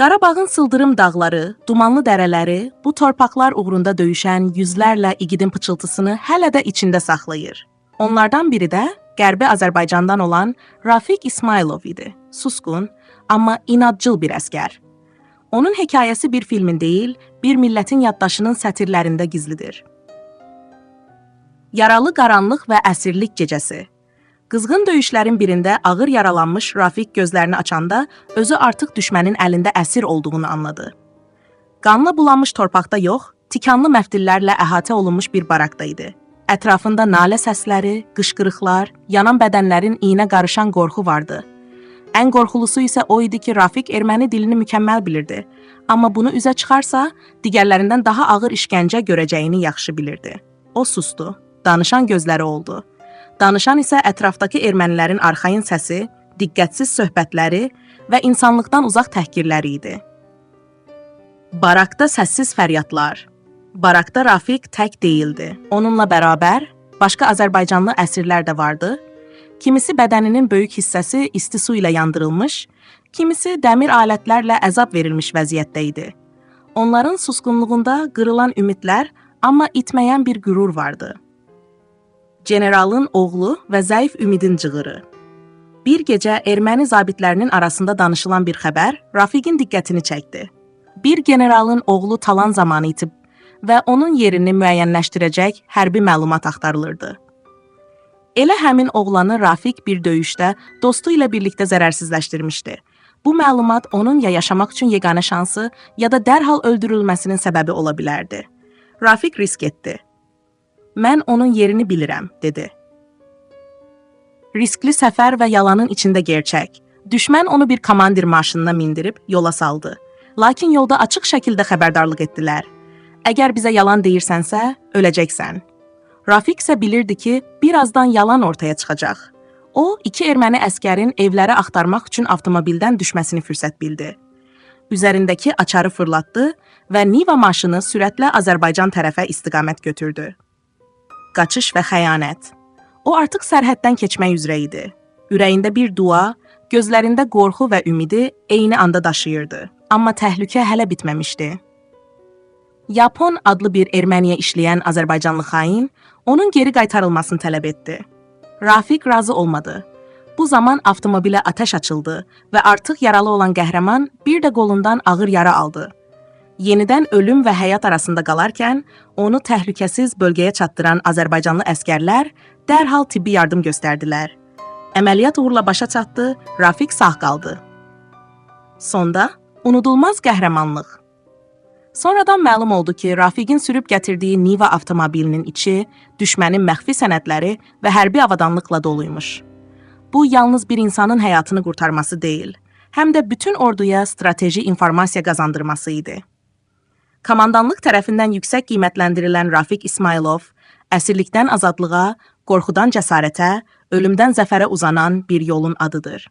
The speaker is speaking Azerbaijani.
Qarabağın sıldırım dağları, dumanlı dərələri bu torpaqlar uğrunda döyüşən yüzlərlə igidin pıçıltısını hələ də içində saxlayır. Onlardan biri də Qərbi Azərbaycandan olan Rafiq İsmailov idi. Susqun, amma inadcıl bir əskər. Onun hekayəsi bir filmin deyil, bir millətin yaddaşının sətirlərində gizlidir. Yaralı qaranlıq və əsirlik gecəsi. Qızğın döyüşlərin birində ağır yaralanmış Rafiq gözlərini açanda özü artıq düşmənin əlində əsir olduğunu anladı. Qanla bulanmış torpaqda yox, tikanlı məftillərlə əhatə olunmuş bir barakda idi. Ətrafında nalə səsləri, qışqırıqlar, yanan bədənlərin iynə qarışan qorxu vardı. Ən qorxulusu isə o idi ki, Rafiq erməni dilini mükəmməl bilirdi. Amma bunu üzə çıxarsa, digərlərindən daha ağır işgəncə görəcəyini yaxşı bilirdi. O sustu, danışan gözləri oldu. Danışan isə ətrafdakı ermənilərin arxayın səsi, diqqətsiz söhbətləri və insanlıqdan uzaq təhqirləri idi. Barakda səssiz fəryadlar. Barakda Rafiq tək deyildi. Onunla bərabər başqa Azərbaycanlı əsirlər də vardı. Kimisi bədəninin böyük hissəsi isti su ilə yandırılmış, kimisi dəmir alətlərlə əzab verilmiş vəziyyətdə idi. Onların susqunluğunda qırılan ümidlər, amma itməyən bir qürur vardı. Generalın oğlu və zəif ümidin cığırı. Bir gecə erməni zabitlərinin arasında danışılan bir xəbər Rafiqin diqqətini çəkdi. Bir generalın oğlu talan zamanı itib və onun yerini müəyyənləşdirəcək hərbi məlumat axtarılırdı. Elə həmin oğlanı Rafiq bir döyüşdə dostu ilə birlikdə zərərsizləşdirmişdi. Bu məlumat onun ya yaşamaq üçün yeganə şansı, ya da dərhal öldürülməsinin səbəbi ola bilərdi. Rafiq risk etdi. Mən onun yerini bilirəm, dedi. Riskli səfər və yalanın içində gerçək. Düşmən onu bir komandir maşınına mindirib yola saldı. Lakin yolda açıq şəkildə xəbərdarlıq etdilər. Əgər bizə yalan deyirsənsə, öləcəksən. Rafiq isə bilirdi ki, birazdan yalan ortaya çıxacaq. O, iki erməni əskərin evləri axtarmaq üçün avtomobildən düşməsini fürsət bildi. Üzərindəki açarı fırlatdı və Niva maşını sürətlə Azərbaycan tərəfə istiqamət götürdü. Qaçış və xəyanət. O artıq sərhəddən keçmək üzrə idi. Ürəyində bir dua, gözlərində qorxu və ümidi eyni anda daşıyırdı. Amma təhlükə hələ bitməmişdi. Yapon adlı bir erməniyə işləyən Azərbaycanlı xain onun geri qaytarılmasını tələb etdi. Rafiq razı olmadı. Bu zaman avtomobilə atəş açıldı və artıq yaralı olan qəhrəman bir də qolundan ağır yara aldı. Yenidən ölüm və həyat arasında qalarkən, onu təhlükəsiz bölgəyə çatdıran Azərbaycanlı əskərlər dərhal tibbi yardım göstərdilər. Əməliyyat uğurla başa çatdı, Rafiq sağ qaldı. Sonda, unudulmaz qəhrəmanlıq. Sonradan məlum oldu ki, Rafiqin sürüb gətirdiyi Niva avtomobilinin içi, düşmənin məxfi sənədləri və hərbi avadanlıqla doluymuş. Bu, yalnız bir insanın həyatını qurtarması deyil, həm də bütün orduya strateji informasiya qazandırması idi. Komandanlıq tərəfindən yüksək qiymətləndirilən Rafiq İsmailov, əsirlikdən azadlığa, qorxudan cəsarətə, ölümdən zəfərə uzanan bir yolun adıdır.